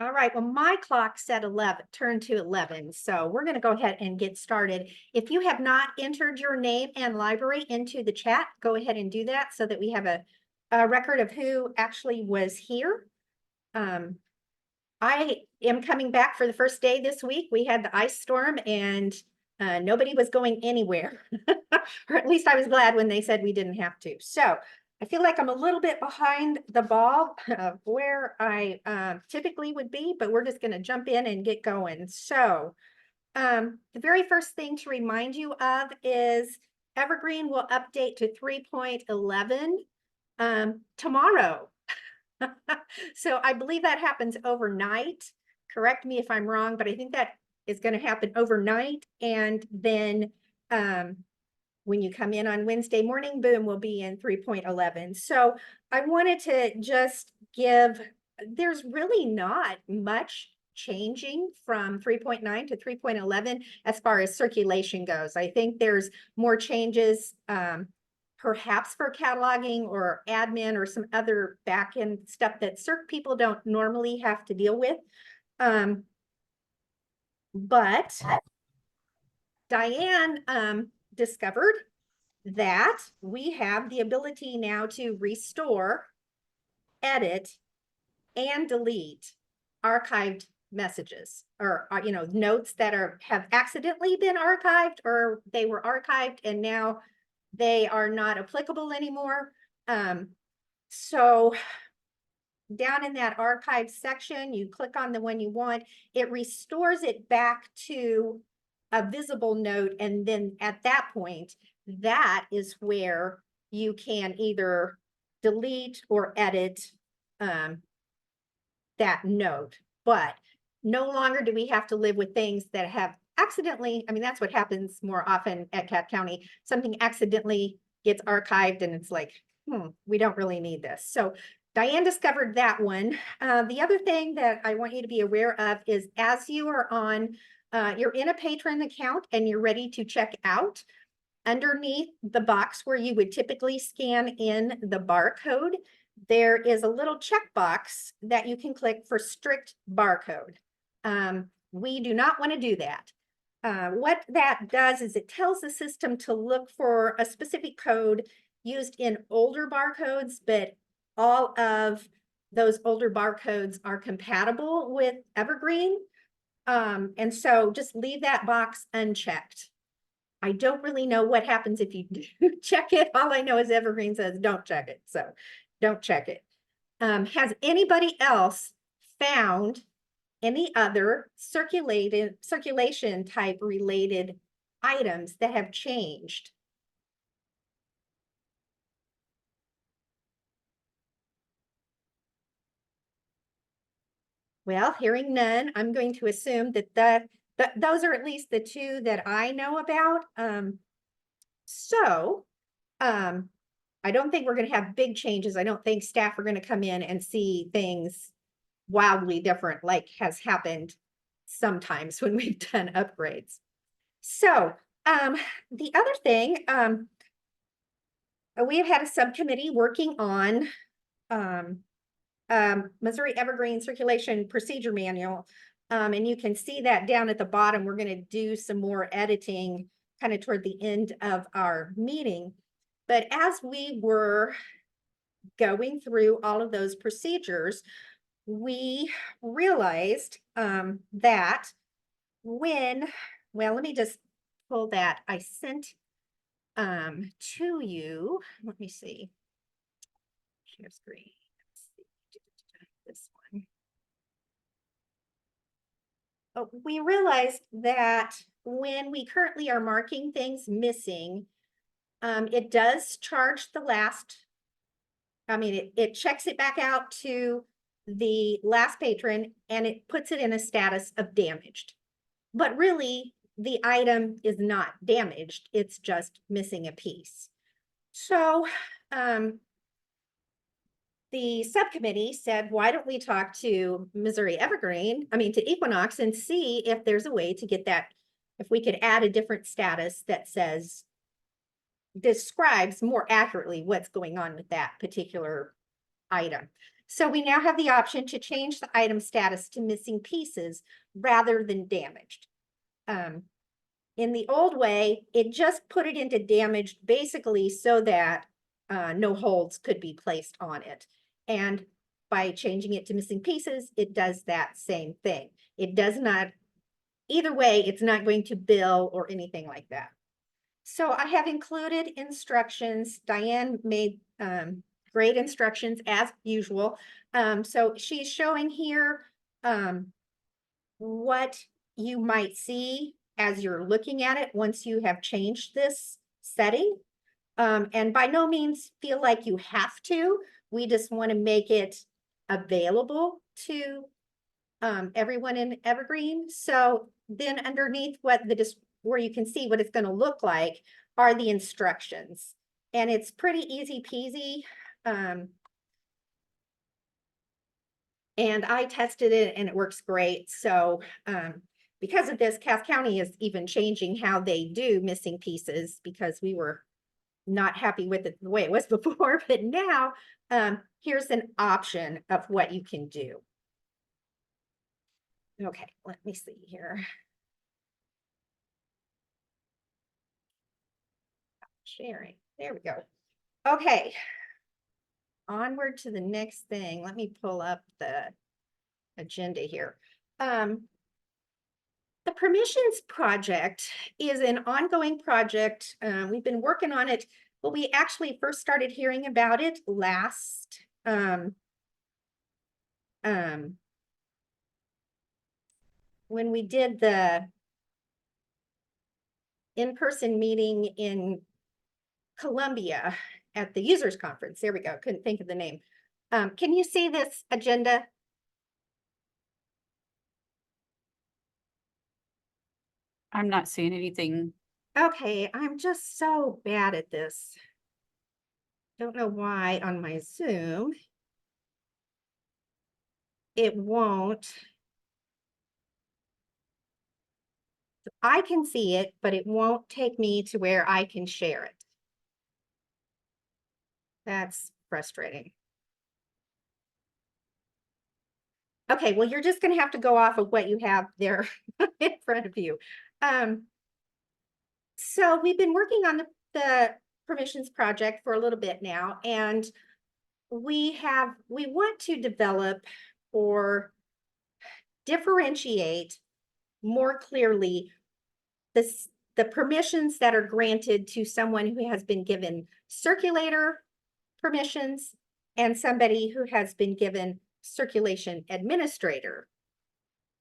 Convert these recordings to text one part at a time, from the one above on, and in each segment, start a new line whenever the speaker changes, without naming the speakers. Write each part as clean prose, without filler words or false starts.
All right, well, my clock said 11, turned to 11, so we're going to go ahead and get started. If you have not entered your name and library into the chat, go ahead and do that so that we have a record of who actually was here. I am coming back for the first day this week. We had the ice storm and nobody was going anywhere, or at least I was glad when they said we didn't have to. So I feel like I'm a little bit behind the ball of where I typically would be, but we're just going to jump in and get going. So the very first thing to remind you of is Evergreen will update to 3.11 tomorrow. So I believe that happens overnight. Correct me if I'm wrong, but I think that is going to happen overnight. And then when you come in on Wednesday morning, boom, we'll be in 3.11. So I wanted to just there's really not much changing from 3.9 to 3.11 as far as circulation goes. I think there's more changes perhaps for cataloging or admin or some other back end stuff that certain people don't normally have to deal with. But Diane discovered that we have the ability now to restore, edit, and delete archived messages or notes that have accidentally been archived, or they were archived and now they are not applicable anymore. So down in that archive section, you click on the one you want, it restores it back to a visible note. And then at that point, that is where you can either delete or edit that note. But no longer do we have to live with things that have accidentally, I mean, that's what happens more often at Cat County. Something accidentally gets archived and it's like, we don't really need this. So Diane discovered that one. The other thing that I want you to be aware of is as you are on, you're in a patron account and you're ready to check out, underneath the box where you would typically scan in the barcode, there is a little checkbox that you can click for strict barcode. We do not want to do that. What that does is it tells the system to look for a specific code used in older barcodes, but all of those older barcodes are compatible with Evergreen. And so just leave that box unchecked. I don't really know what happens if you do check it. All I know is Evergreen says don't check it. So don't check it. Has anybody else found any other circulation type related items that have changed? Well, hearing none, I'm going to assume that those are at least the two that I know about. I don't think we're going to have big changes. I don't think staff are going to come in and see things wildly different like has happened sometimes when we've done upgrades. So the other thing, we have had a subcommittee working on Missouri Evergreen Circulation Procedure Manual. And you can see that down at the bottom. We're going to do some more editing kind of toward the end of our meeting. But as we were going through all of those procedures, we realized that well, let me just pull that. I sent to you. Let me see. Share screen. This one. Oh, we realized that when we currently are marking things missing, it does charge the last. I mean, it checks it back out to the last patron and it puts it in a status of damaged. But really, the item is not damaged. It's just missing a piece. So the subcommittee said, why don't we talk to Missouri Evergreen, to Equinox, and see if there's a way to get that, if we could add a different status that describes more accurately what's going on with that particular item. So we now have the option to change the item status to missing pieces rather than damaged. In the old way, it just put it into damaged basically so that no holds could be placed on it. And by changing it to missing pieces, it does that same thing. It does not, either way, it's not going to bill or anything like that. So I have included instructions. Diane made great instructions as usual. So she's showing here what you might see as you're looking at it once you have changed this setting. And by no means feel like you have to. We just want to make it available to everyone in Evergreen. So then underneath where you can see what it's going to look like are the instructions. And it's pretty easy peasy. And I tested it and it works great. So because of this, Cass County is even changing how they do missing pieces because we were not happy with it the way it was before. But now here's an option of what you can do. Okay, let me see here. Sharing. There we go. Okay. Onward to the next thing. Let me pull up the agenda here. The permissions project is an ongoing project. We've been working on it, but we actually first started hearing about it last when we did the in-person meeting in Columbia at the users conference. There we go. Couldn't think of the name. Can you see this agenda?
I'm not seeing anything.
Okay, I'm just so bad at this. Don't know why on my Zoom it won't. I can see it, but it won't take me to where I can share it. That's frustrating. Okay, well, you're just going to have to go off of what you have there in front of you. So we've been working on the permissions project for a little bit now, and we want to develop or differentiate more clearly the permissions that are granted to someone who has been given circulator permissions and somebody who has been given circulation administrator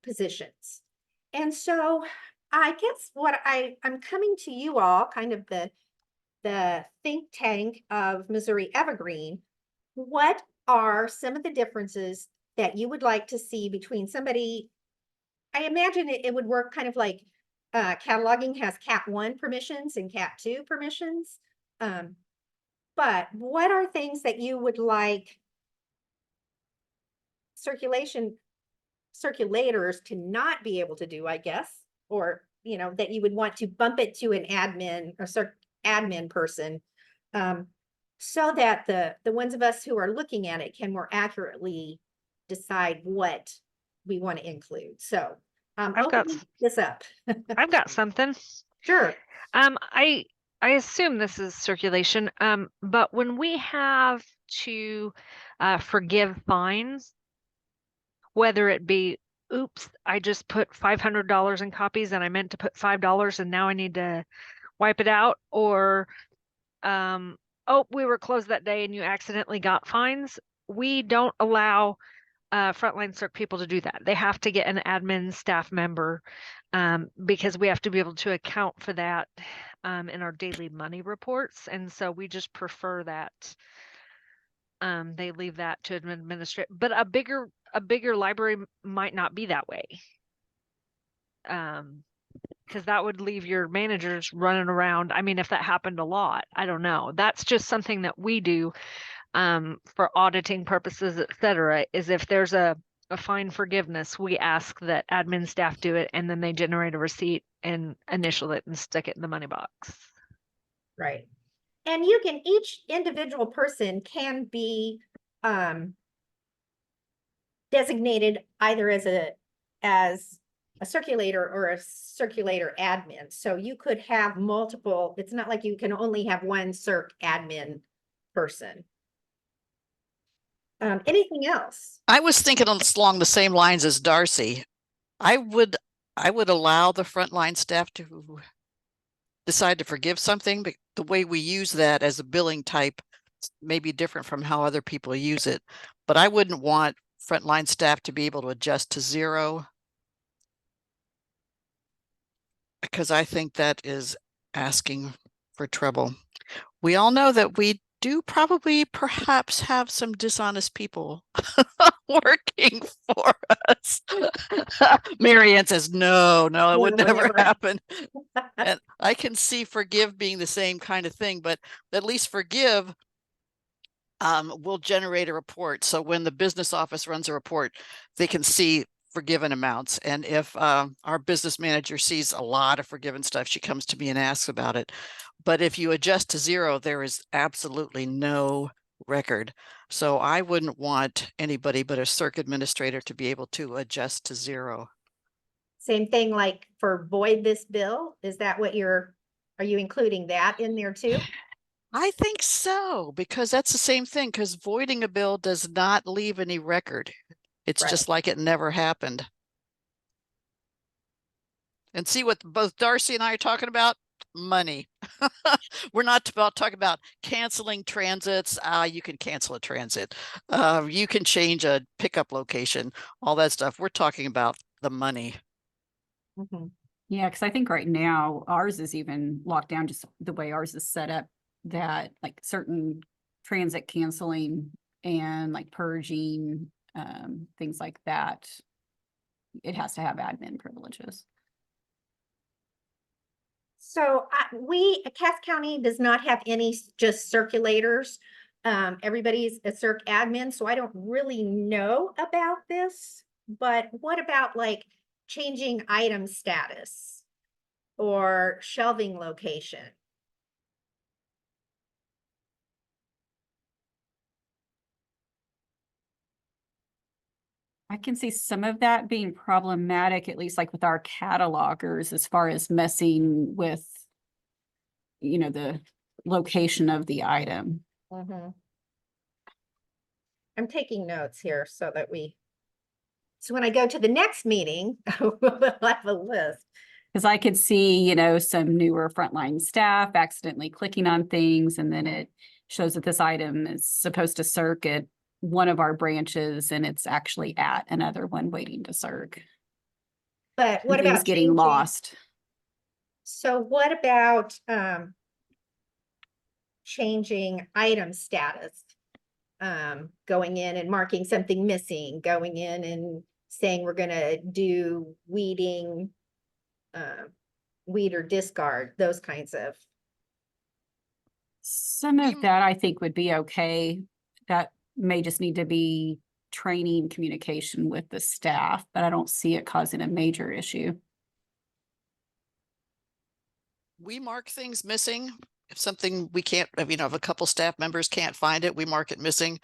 positions. And so I guess what I'm coming to you all, kind of the think tank of Missouri Evergreen, what are some of the differences that you would like to see between somebody? I imagine it would work kind of like cataloging has Cat 1 permissions and Cat 2 permissions. But what are things that you would like circulators to not be able to do, I guess, or that you would want to bump it to an admin or admin person, so that the ones of us who are looking at it can more accurately decide what we want to include. So
I've got
this up.
I've got something.
Sure.
I assume this is circulation. But when we have to forgive fines, whether it be, oops, I just put $500 in copies and I meant to put $5 and now I need to wipe it out, or oh, we were closed that day and you accidentally got fines, we don't allow frontline circ people to do that. They have to get an admin staff member because we have to be able to account for that in our daily money reports. And so we just prefer that they leave that to administrate. But a bigger library might not be that way. Because that would leave your managers running around. I mean, if that happened a lot, I don't know. That's just something that we do for auditing purposes, et cetera, is if there's a fine forgiveness, we ask that admin staff do it, and then they generate a receipt and initial it and stick it in the money box.
Right. And each individual person can be designated either as a circulator or a circulator admin. So you could have multiple, it's not like you can only have one circ admin person. Anything else?
I was thinking along the same lines as Darcy. I would allow the frontline staff to decide to forgive something, but the way we use that as a billing type may be different from how other people use it. But I wouldn't want frontline staff to be able to adjust to 0, because I think that is asking for trouble. We all know that we do probably perhaps have some dishonest people working for us. Mary Ann says, no, it
No,
would
it would
never
never
happen. And I can see forgive being the same kind of thing, but at least forgive will generate a report. So when the business office runs a report, they can see forgiven amounts. And if our business manager sees a lot of forgiven stuff, she comes to me and asks about it. But if you adjust to 0, there is absolutely no record. So I wouldn't want anybody but a circ administrator to be able to adjust to 0.
Same thing like for void this bill, is that what are you including that in there too?
I think so, because that's the same thing, because voiding a bill does not leave any record. It's
Right.
just like it never happened. And see what both Darcy and I are talking about? Money. We're not about talking about canceling transits. You can cancel a transit. You can change a pickup location, all that stuff. We're talking about the money.
Mhm.
Yeah, because I think right now ours is even locked down, just the way ours is set up, that like certain transit canceling and like purging, things like that, it has to have admin privileges.
So Cass County does not have any just circulators. Everybody's a circ admin, so I don't really know about this. But what about like changing item status or shelving location?
I can see some of that being problematic, at least like with our catalogers, as far as messing with, the location of the item.
I'm taking notes here so when I go to the next meeting, we'll have a list.
Because I could see, some newer frontline staff accidentally clicking on things, and then it shows that this item is supposed to circ at one of our branches and it's actually at another one waiting to circ.
But what
And things
about
getting
changing?
lost?
So what about changing item status? Going in and marking something missing, going in and saying we're gonna do weeding, weed or discard, those kinds of.
Some of that I think would be okay. That may just need to be training communication with the staff, but I don't see it causing a major issue.
We mark things missing. If something we can't, if a couple staff members can't find it, we mark it missing.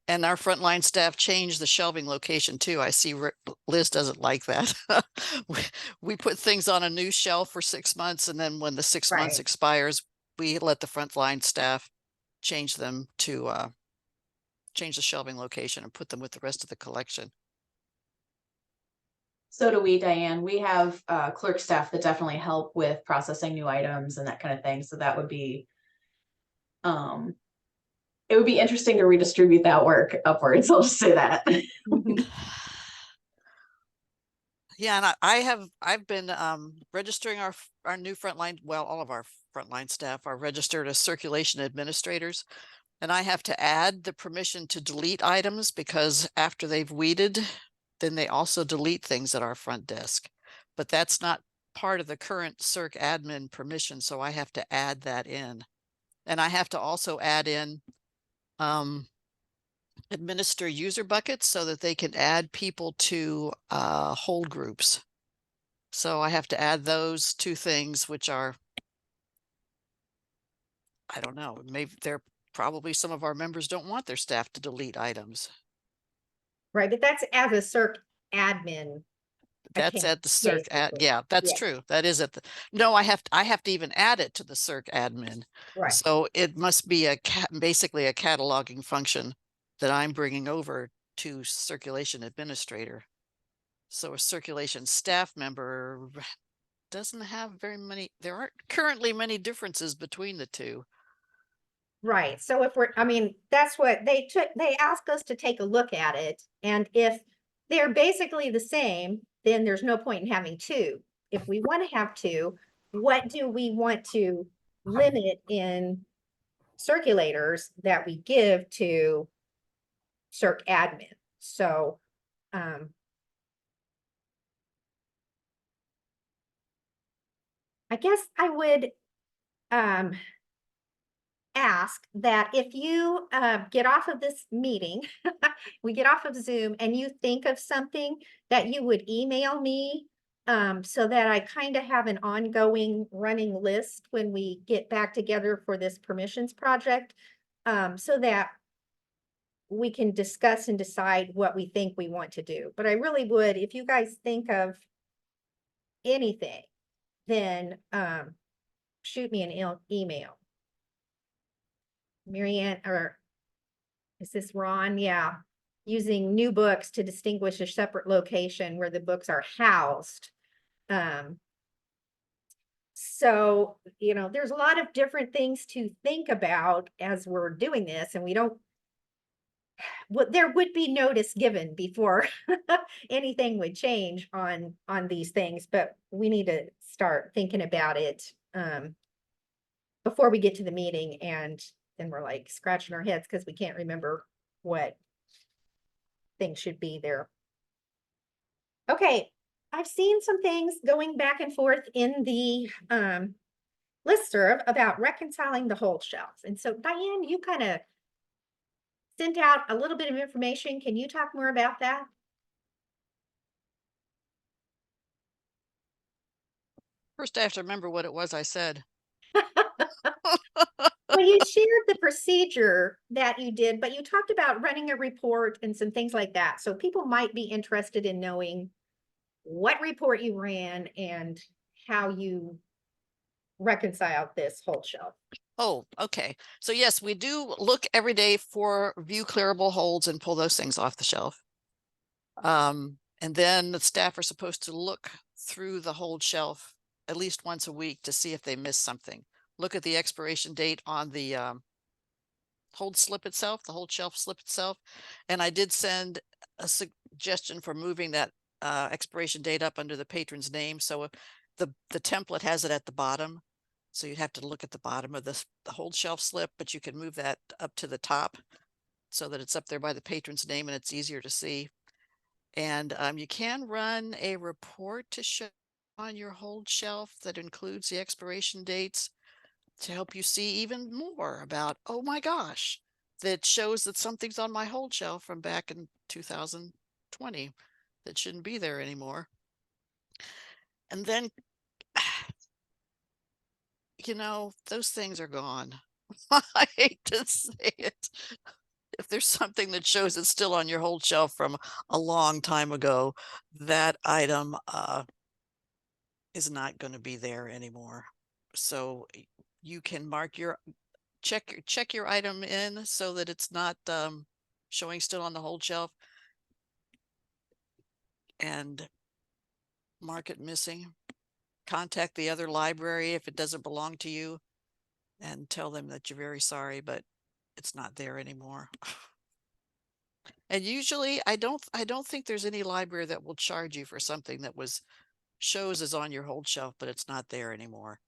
And our frontline staff changed the shelving location too. I see Liz doesn't like that. We put things on a new shelf for 6 months, and then when the 6 months
Right.
expires, we let the frontline staff change them to change the shelving location and put them with the rest of the collection.
So do we, Diane. We have clerk staff that definitely help with processing new items and that kind of thing. So that would be, it would be interesting to redistribute that work upwards. I'll just say that.
Yeah, and I've been registering our new frontline. Well, all of our frontline staff are registered as circulation administrators, and I have to add the permission to delete items, because after they've weeded, then they also delete things at our front desk. But that's not part of the current circ admin permission, so I have to add that in. And I have to also add in administer user buckets so that they can add people to hold groups. So I have to add those 2 things, which are, I don't know, maybe probably some of our members don't want their staff to delete items.
Right, but that's as a CERC admin.
That's
account,
at the CERC
basically.
yeah, that's
Yeah.
true. That is at the, no, I have to even add it to the CERC admin.
Right,
So it must be basically a cataloging function that I'm bringing over to circulation administrator. So a circulation staff member doesn't have very many, there aren't currently many differences between the two.
right. So if we're, I mean, that's what they took, they asked us to take a look at it. And if they're basically the same, then there's no point in having two. If we want to have two, what do we want to limit in circulators that we give to CERC admin? So, I guess I would, ask that if you get off of this meeting, we get off of Zoom and you think of something that you would email me so that I kind of have an ongoing running list when we get back together for this permissions project, so that we can discuss and decide what we think we want to do. But I really would, if you guys think of anything, then shoot me an email. Marianne, or is this Ron? Yeah. Using new books to distinguish a separate location where the books are housed. So, you know, there's a lot of different things to think about as we're doing this, and we don't, there would be notice given before anything would change on these things, but we need to start thinking about it before we get to the meeting, and then we're like scratching our heads because we can't remember what things should be there. Okay, I've seen some things going back and forth in the listserv about reconciling the hold shelves. And so Diane, you kind of sent out a little bit of information. Can you talk more about that?
First, I have to remember what it was I said.
Well, you shared the procedure that you did, but you talked about running a report and some things like that. So people might be interested in knowing what report you ran and how you reconciled this hold shelf.
Oh, okay. So yes, we do look every day for view clearable holds and pull those things off the shelf. And then the staff are supposed to look through the hold shelf at least once a week to see if they missed something. Look at the expiration date on the hold slip itself, the hold shelf slip itself. And I did send a suggestion for moving that expiration date up under the patron's name. So if the template has it at the bottom, so you'd have to look at the bottom of the hold shelf slip, but you can move that up to the top so that it's up there by the patron's name and it's easier to see. And you can run a report to show on your hold shelf that includes the expiration dates to help you see even more about, oh my gosh, that shows that something's on my hold shelf from back in 2020 that shouldn't be there anymore. And then, you know, those things are gone. I hate to say it. If there's something that shows it's still on your hold shelf from a long time ago, that item is not going to be there anymore. So you can mark your check your item in so that it's not showing still on the hold shelf, and mark it missing. Contact the other library if it doesn't belong to you and tell them that you're very sorry, but it's not there anymore. And usually I don't think there's any library that will charge you for something that shows is on your hold shelf, but it's not there anymore.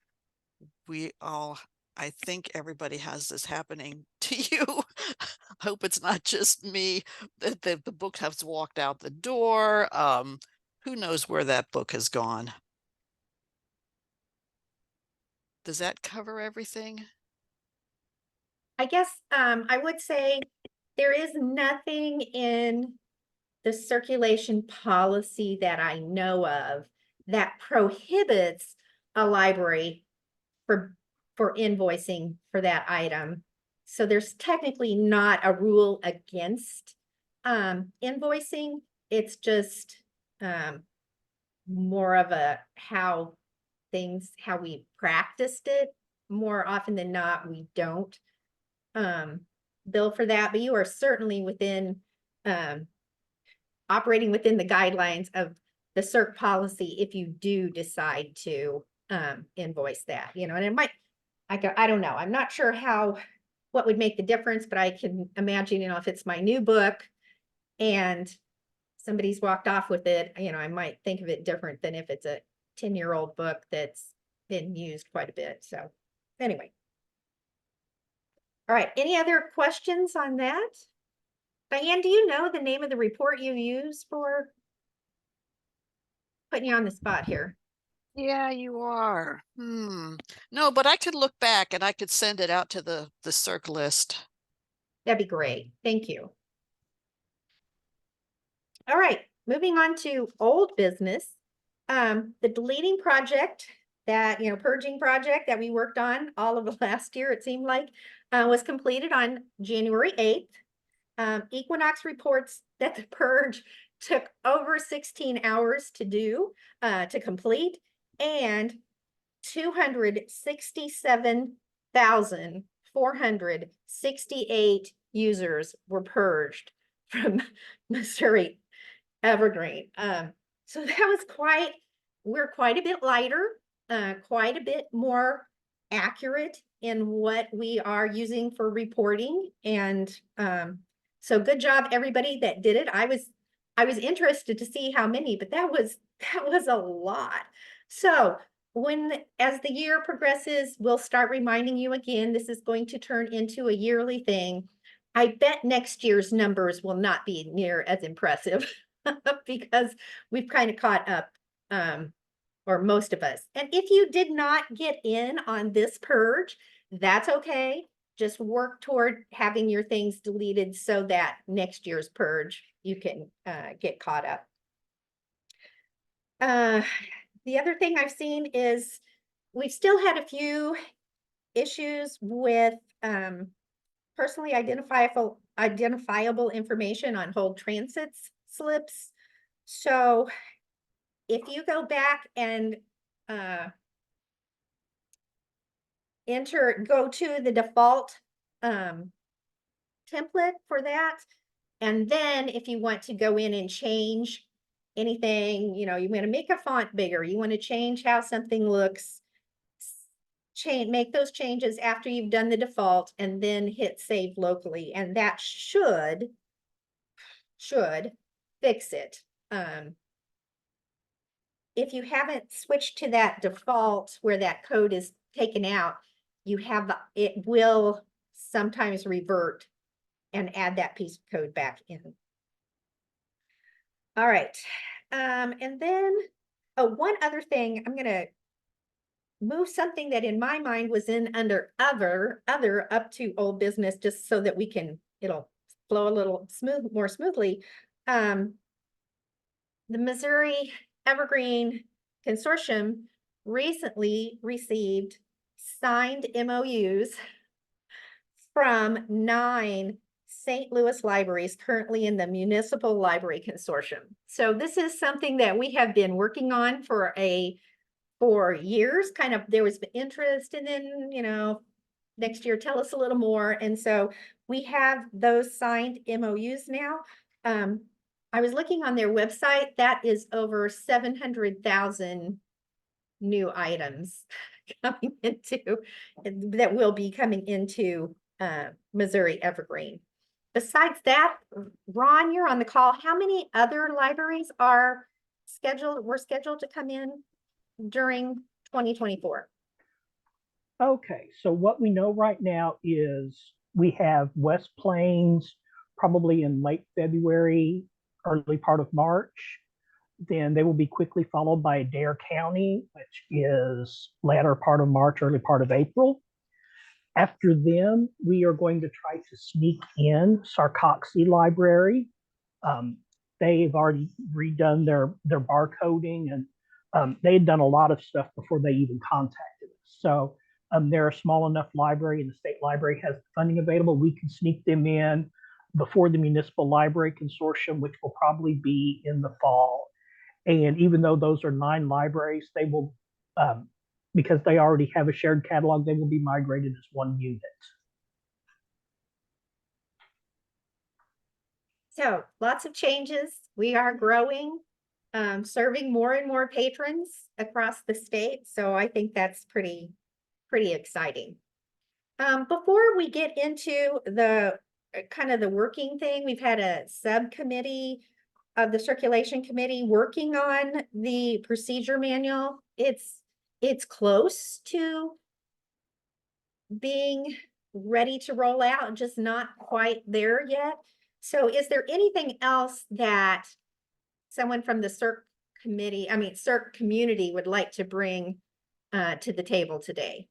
I think everybody has this happening to you. Hope it's not just me, that the book has walked out the door. Who knows where that book has gone? Does that cover everything?
I guess I would say there is nothing in the circulation policy that I know of that prohibits a library for invoicing for that item. So there's technically not a rule against Invoicing, it's just, more of a how we practiced it. More often than not, we don't, bill for that, but you are certainly within, operating within the guidelines of the CERC policy if you do decide to, invoice that, you know, and it might, I don't know, I'm not sure what would make the difference, but I can imagine, you know, if it's my new book and somebody's walked off with it, you know, I might think of it different than if it's a 10-year-old book that's been used quite a bit. So anyway. All right, any other questions on that? Diane, do you know the name of the report you use for putting you on the spot here?
Yeah, you are. No, but I could look back and I could send it out to the CERC list.
That'd be great. Thank you. All right, moving on to old business. The deleting project that, you know, purging project that we worked on all of the last year, it seemed like, was completed on January 8th. Equinox reports that the purge took over 16 hours to do, to complete, and 267,468 users were purged from Missouri Evergreen. So that was we're quite a bit lighter, quite a bit more accurate in what we are using for reporting. And so good job, everybody that did it. I was interested to see how many, but that was a lot. So as the year progresses, we'll start reminding you again, this is going to turn into a yearly thing. I bet next year's numbers will not be near as impressive because we've kind of caught up, or most of us. And if you did not get in on this purge, that's okay. Just work toward having your things deleted so that next year's purge, you can get caught up. The other thing I've seen is we've still had a few issues with personally identifiable information on hold transit slips. So if you go back and go to the default template for that, and then if you want to go in and change anything, you know, you want to make a font bigger, you want to change how something looks, make those changes after you've done the default and then hit save locally, and that should fix it. If you haven't switched to that default where that code is taken out, it will sometimes revert and add that piece of code back in. All right. And then, one other thing, I'm gonna move something that in my mind was under other up to old business, just so that it'll flow a little more smoothly. The Missouri Evergreen Consortium recently received signed MOUs from 9 St. Louis libraries currently in the Municipal Library Consortium. So this is something that we have been working on for years. Kind of, there was interest, and then, you know, next year, tell us a little more. And so we have those signed MOUs now. I was looking on their website, that is over 700,000 new items coming that will be coming into Missouri Evergreen. Besides that, Ron, you're on the call. How many other libraries were scheduled to come in during 2024?
Okay, so what we know right now is we have West Plains probably in late February, early part of March. Then they will be quickly followed by Dare County, which is latter part of March, early part of April. After them, we are going to try to sneak in Sarcoxy Library. They've already redone their barcoding, and they had done a lot of stuff before they even contacted us. So they're a small enough library, and the state library has funding available. We can sneak them in. before the Municipal Library Consortium, which will probably be in the fall. And even though those are 9 libraries, they will, because they already have a shared catalog, they will be migrated as one unit.
So lots of changes. We are growing, serving more and more patrons across the state. So I think that's pretty exciting. Before we get into the kind of the working thing, we've had a subcommittee of the circulation committee working on the procedure manual. It's close to being ready to roll out, just not quite there yet. So is there anything else that someone from the CIRC community would like to bring to the table today?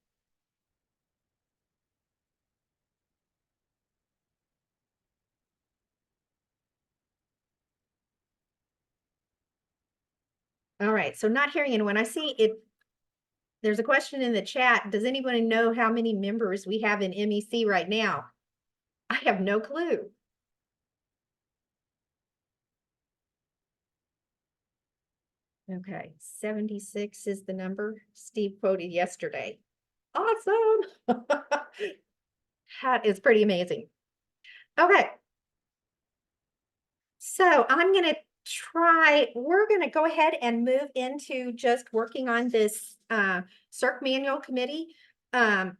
All right, so not hearing anyone. I see it. There's a question in the chat. Does anybody know how many members we have in MEC right now? I have no clue. Okay, 76 is the number Steve quoted yesterday. Awesome. That is pretty amazing. Okay. So I'm going to we're going to go ahead and move into just working on this CIRC manual committee. Anybody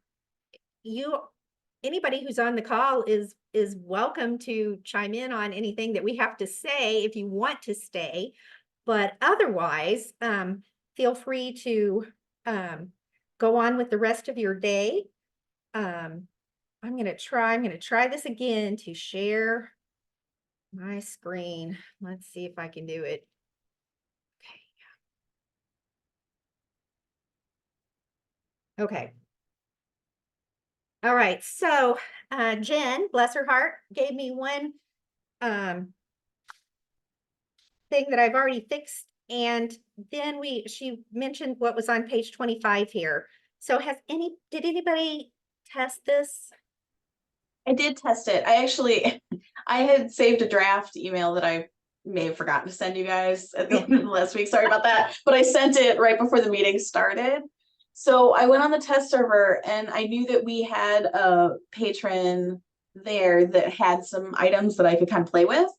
who's on the call is welcome to chime in on anything that we have to say if you want to stay, but otherwise feel free to go on with the rest of your day. I'm going to try this again to share my screen. Let's see if I can do it. Okay. All right. So Jen, bless her heart, gave me one thing that I've already fixed. And then she mentioned what was on page 25 here. So did anybody test this?
I did test it. I had saved a draft email that I may have forgotten to send you guys at the end of last week. Sorry about that. But I sent it right before the meeting started. So I went on the test server and I knew that we had a patron there that had some items that I could kind of play with.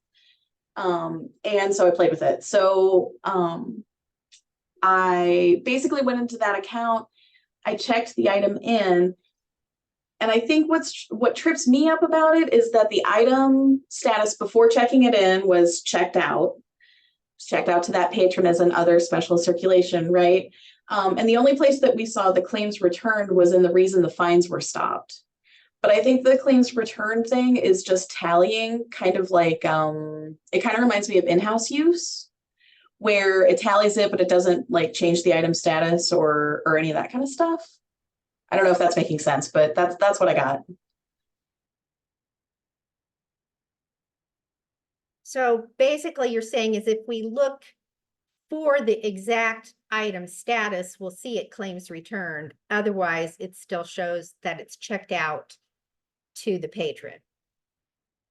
And so I played with it. So I basically went into that account. I checked the item in. And I think what trips me up about it is that the item status before checking it in was checked out to that patron as an other special circulation, right? And the only place that we saw the claims returned was in the reason the fines were stopped. But I think the claims return thing is just tallying, kind of like, it kind of reminds me of in-house use, where it tallies it, but it doesn't like change the item status or any of that kind of stuff. I don't know if that's making sense, but that's what I got.
So basically you're saying is if we look for the exact item status, we'll see it claims returned. Otherwise, it still shows that it's checked out to the patron.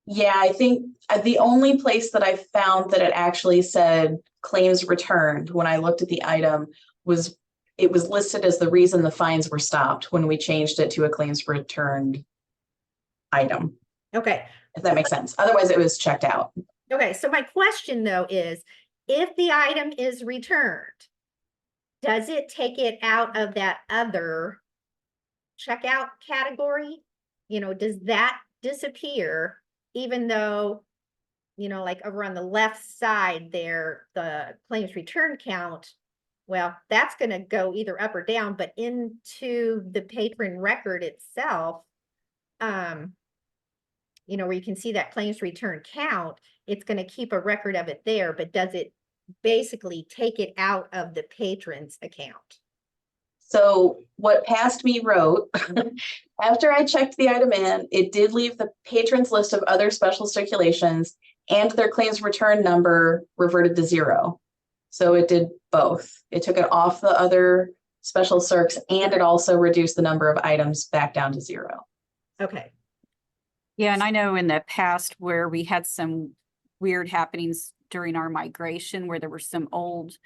Yeah, I think the only place that I found that it actually said claims returned when I looked at the item was it was listed as the reason the fines were stopped when we changed it to a claims returned item.
Okay.
If that makes sense. Otherwise, it was checked out.
Okay, so my question though is, if the item is returned, does it take it out of that other checkout category? Does that disappear even though, like over on the left side there, the claims return count, well, that's going to go either up or down, but into the patron record itself, where you can see that claims return count, it's going to keep a record of it there, but does it basically take it out of the patron's account?
So what Past Me wrote, after I checked the item in, it did leave the patron's list of other special circulations and their claims return number reverted to 0. So it did both. It took it off the other special circs and it also reduced the number of items back down to 0.
Okay.
Yeah, and I know in the past where we had some weird happenings during our migration where there were some old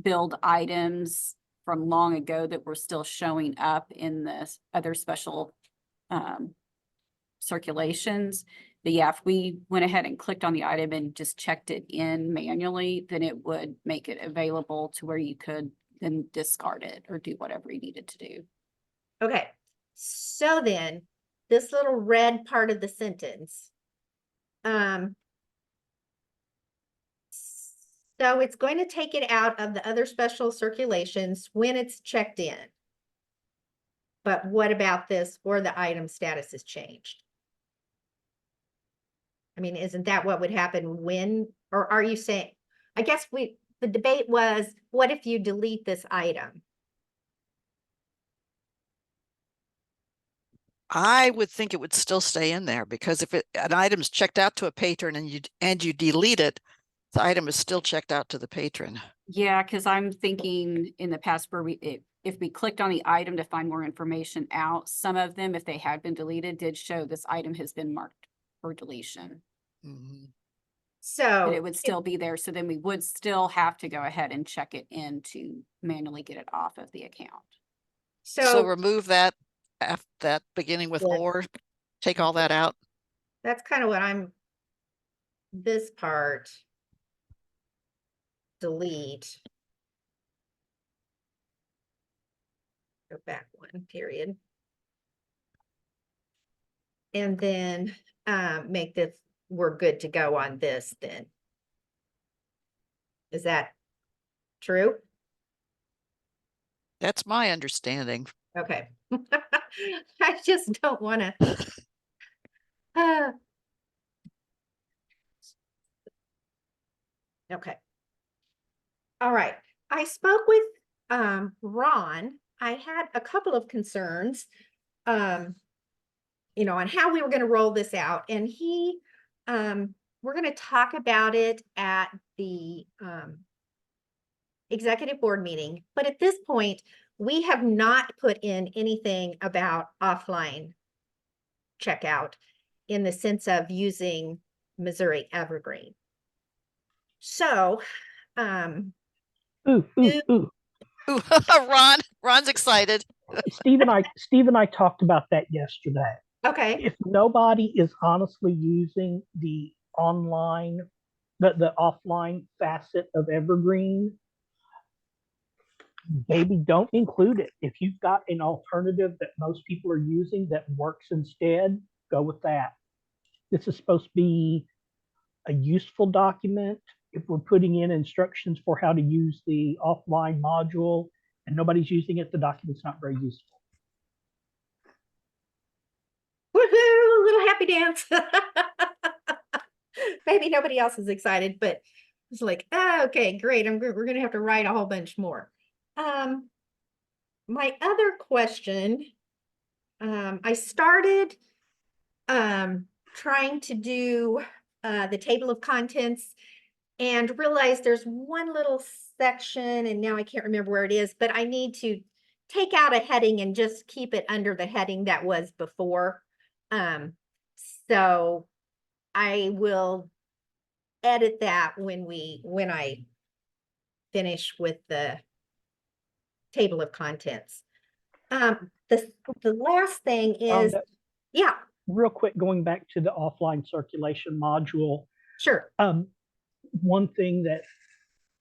build items from long ago that were still showing up in the other special circulations. But yeah, if we went ahead and clicked on the item and just checked it in manually, then it would make it available to where you could then discard it or do whatever you needed to do.
Okay, so then this little red part of the sentence. So it's going to take it out of the other special circulations when it's checked in. But what about this, or the item status is changed? I mean, isn't that what would happen when, or are you saying, I guess the debate was, what if you delete this item?
I would think it would still stay in there because if an item's checked out to a patron and you delete it, the item is still checked out to the patron.
Yeah, because I'm thinking in the past where if we clicked on the item to find more information out, some of them, if they had been deleted, did show this item has been marked for deletion.
Mhm.
So
But it would still be there. So then we would still have to go ahead and check it in to manually get it off of the account.
So remove that that beginning with
Yeah.
or, take all that out.
that's kind of what this part. Delete. Go back one period. And then make this, we're good to go on this then. Is that true?
That's my understanding.
Okay. I just don't want to. Okay. All right. I spoke with Ron. I had a couple of concerns, on how we were going to roll this out. And we're going to talk about it at the executive board meeting. But at this point, we have not put in anything about offline checkout in the sense of using Missouri Evergreen. So,
Ooh.
Ooh, Ron's excited.
Steve and I talked about that yesterday.
okay,
If nobody is honestly using the offline facet of Evergreen, maybe don't include it. If you've got an alternative that most people are using that works instead, go with that. This is supposed to be a useful document. If we're putting in instructions for how to use the offline module and nobody's using it, the document's not very useful.
woohoo, little happy dance. Maybe nobody else is excited, but it's like, oh, okay, great. We're gonna have to write a whole bunch more. My other question, I started trying to do the table of contents and realized there's one little section, and now I can't remember where it is, but I need to take out a heading and just keep it under the heading that was before. So I will edit that when I finish with the table of contents. The last thing is, yeah,
Real quick, going back to the offline circulation module,
sure.
one thing that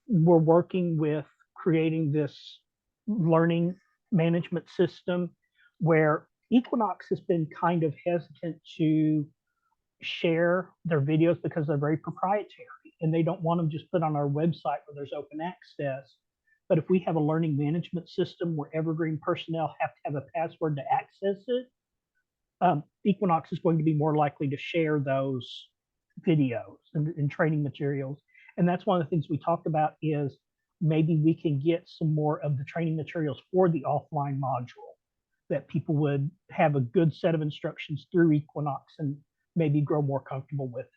we're working with creating this learning management system where Equinox has been kind of hesitant to share their videos because they're very proprietary and they don't want them just put on our website where there's open access. But if we have a learning management system where Evergreen personnel have to have a password to access it, Equinox is going to be more likely to share those videos and training materials. And that's one of the things we talked about is maybe we can get some more of the training materials for the offline module that people would have a good set of instructions through Equinox and maybe grow more comfortable with it.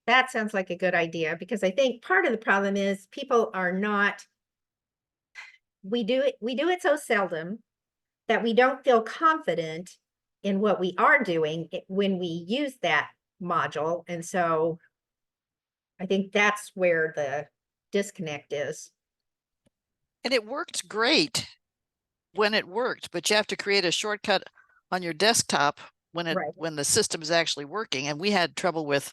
That sounds like a good idea because I think part of the problem is people are not, we do it so seldom that we don't feel confident in what we are doing when we use that module. And so I think that's where the disconnect is.
And it worked great when it worked, but you have to create a shortcut on your desktop when
Right.
when the system is actually working. And we had trouble with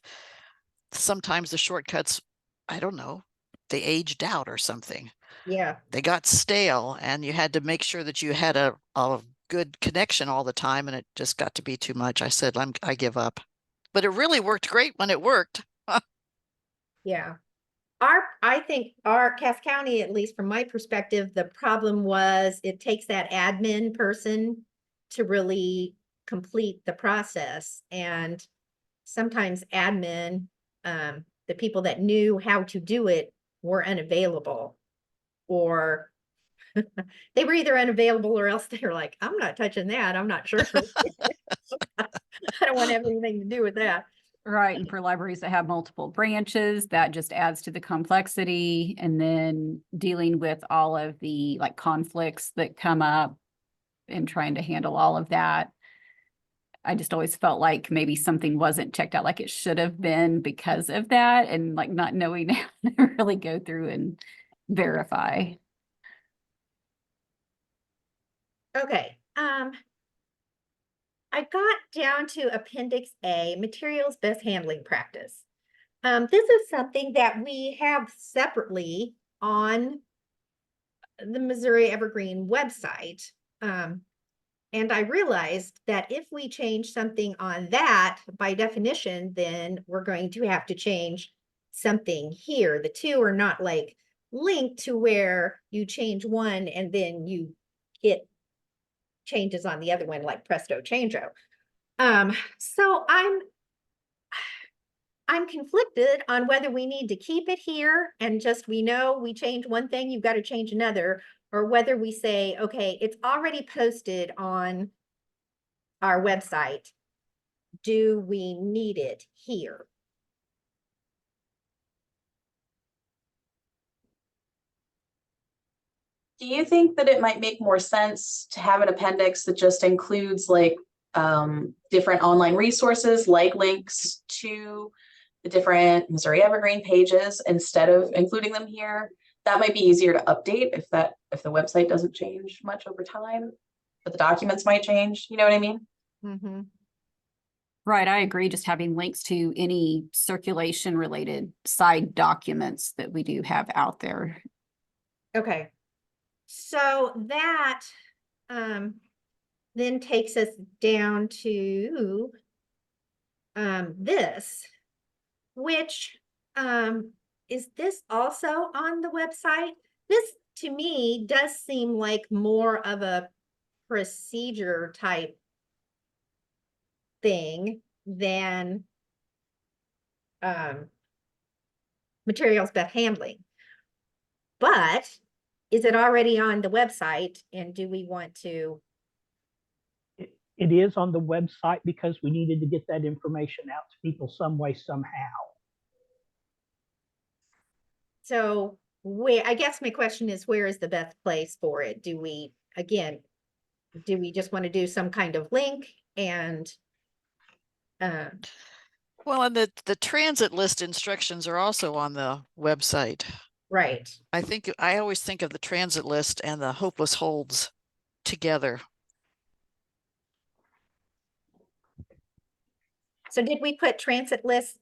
sometimes the shortcuts, I don't know, they aged out or something.
Yeah.
They got stale, and you had to make sure that you had a good connection all the time, and it just got to be too much. I said, I give up. But it really worked great when it worked.
Yeah. I think our Cass County, at least from my perspective, the problem was it takes that admin person to really complete the process. And sometimes admin, the people that knew how to do it were unavailable. Or they were either unavailable or else they were like, I'm not touching that. I'm not sure. I don't want to have anything to do with that.
Right, and for libraries that have multiple branches, that just adds to the complexity, and then dealing with all of the like conflicts that come up and trying to handle all of that. I just always felt like maybe something wasn't checked out like it should have been because of that, and like not knowing how to really go through and verify.
Okay, I got down to Appendix A, Materials Best Handling Practice. This is something that we have separately on the Missouri Evergreen website. And I realized that if we change something on that, by definition, then we're going to have to change something here. The two are not like linked to where you change one and then you get changes on the other one, like presto changeo. So I'm conflicted on whether we need to keep it here and just we know we change one thing, you've got to change another, or whether we say, okay, it's already posted on our website. Do we need it here?
Do you think that it might make more sense to have an appendix that just includes like different online resources, like links to the different Missouri Evergreen pages instead of including them here? That might be easier to update if the website doesn't change much over time, but the documents might change. You know what I mean?
Mm-hmm.
Right, I agree. Just having links to any circulation related side documents that we do have out there.
Okay. So that then takes us down to this, which is this also on the website? This to me does seem like more of a procedure type thing than materials best handling. But is it already on the website and do we want to?
It is on the website because we needed to get that information out to people some way, somehow.
So where, I guess my question is, where is the best place for it? Do we, again, do we just want to do some kind of link and
Well, and the transit list instructions are also on the website.
right.
I always think of the transit list and the hopeless holds together.
So did we put transit list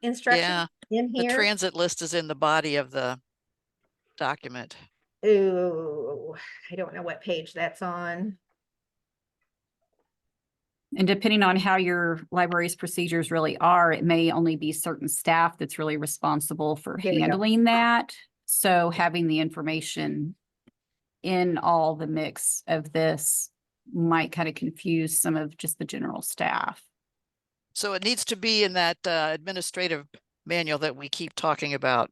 instructions in
The
here?
transit list is in the body of the document.
Ooh, I don't know what page that's on.
And depending on how your library's procedures really are, it may only be certain staff that's really responsible for
Here we go.
handling that. So having the information in all the mix of this might kind of confuse some of just the general staff.
So it needs to be in that administrative manual that we keep talking about.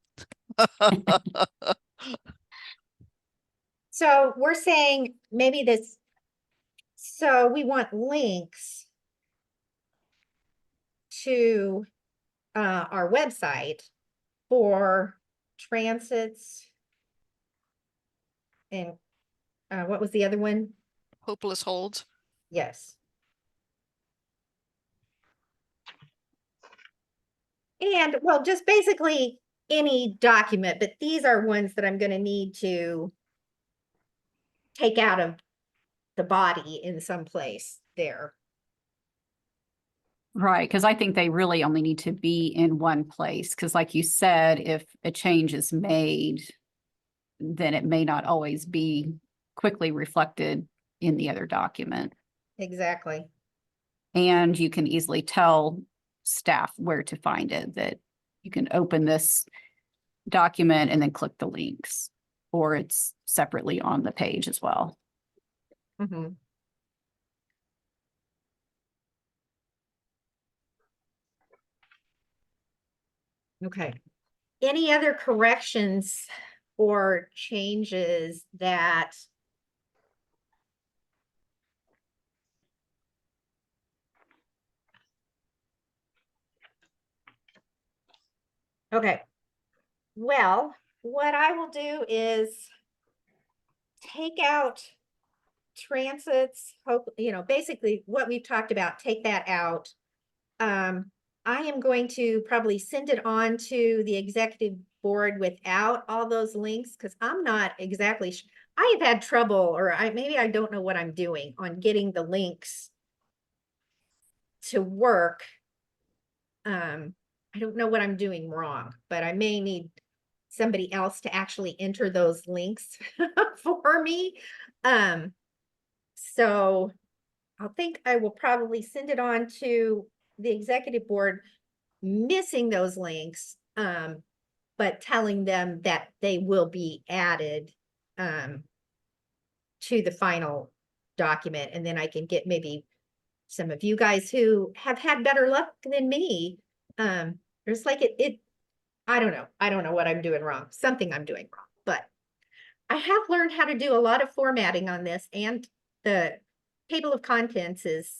So we're saying maybe this, so we want links to our website for transits and what was the other one?
Hopeless holds.
Yes. And well, just basically any document, but these are ones that I'm gonna need to take out of the body in some place there.
Right, because I think they really only need to be in one place, because like you said, if a change is made, then it may not always be quickly reflected in the other document.
Exactly.
And you can easily tell staff where to find it, that you can open this document and then click the links, or it's separately on the page as well.
Mhm. Okay. Any other corrections or changes that okay. Well, what I will do is take out transits, hope, basically what we've talked about, take that out. I am going to probably send it on to the executive board without all those links, because I'm not exactly, I have had trouble, or maybe I don't know what I'm doing on getting the links to work. I don't know what I'm doing wrong, but I may need somebody else to actually enter those links for me. So I think I will probably send it on to the executive board, missing those links, but telling them that they will be added to the final document. And then I can get maybe some of you guys who have had better luck than me. There's like I don't know. I don't know what I'm doing wrong. Something I'm doing wrong, but I have learned how to do a lot of formatting on this, and the table of contents is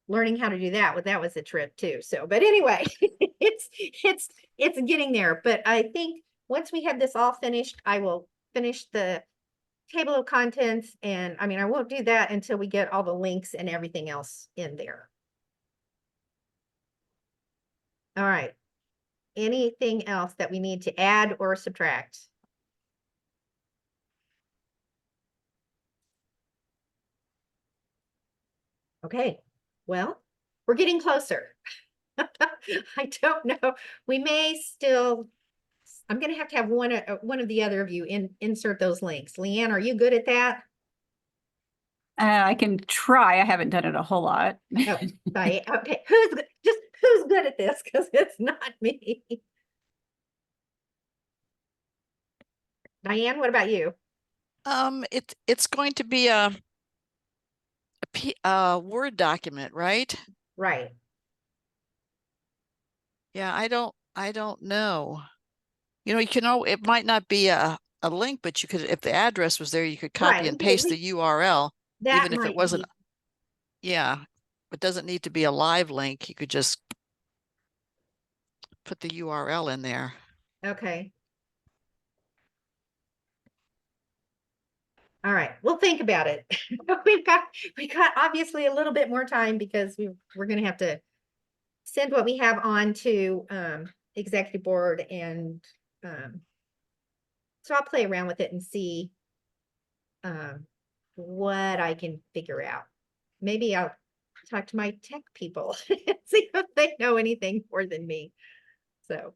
learning how to do that. Well, that was a trip too. So, but anyway, it's getting there. But I think once we have this all finished, I will finish the table of contents. And I mean, I won't do that until we get all the links and everything else in there. All right. Anything else that we need to add or subtract? Okay, well, we're getting closer. I don't know. We may still, I'm gonna have to have one of the other of you insert those links. Leanne, are you good at that?
I can try. I haven't done it a whole lot.
Oh, okay, who's good at this? Because it's not me. Diane, what about you?
It's going to be a Word document, right?
Right.
Yeah, I don't know. You can know it might not be a link, but you could, if the address was there, you could copy
Right,
and
we could at
paste the
least-
URL,
That
even if it
might
wasn't.
be,
Yeah, it doesn't need to be a live link. You could just put the URL in there.
okay. All right, we'll think about it. we got obviously a little bit more time because we're gonna have to send what we have on to executive board, and so I'll play around with it and see what I can figure out. Maybe I'll talk to my tech people and see if they know anything more than me. So,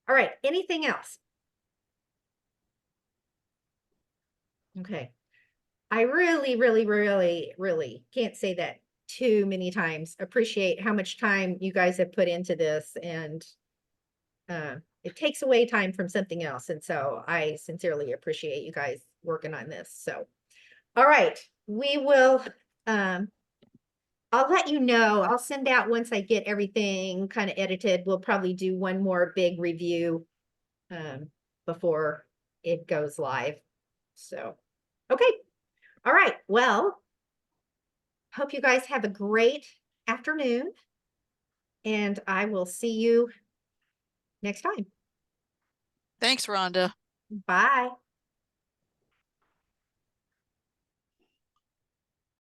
all right, anything else? Okay. I really, really, really, really can't say that too many times. Appreciate how much time you guys have put into this, and it takes away time from something else. And so I sincerely appreciate you guys working on this. So, all right, we will, I'll let you know. I'll send out once I get everything kind of edited. We'll probably do one more big review before it goes live. So, okay. All right. Well, hope you guys have a great afternoon, and I will see you next time.
Thanks, Rhonda.
Bye.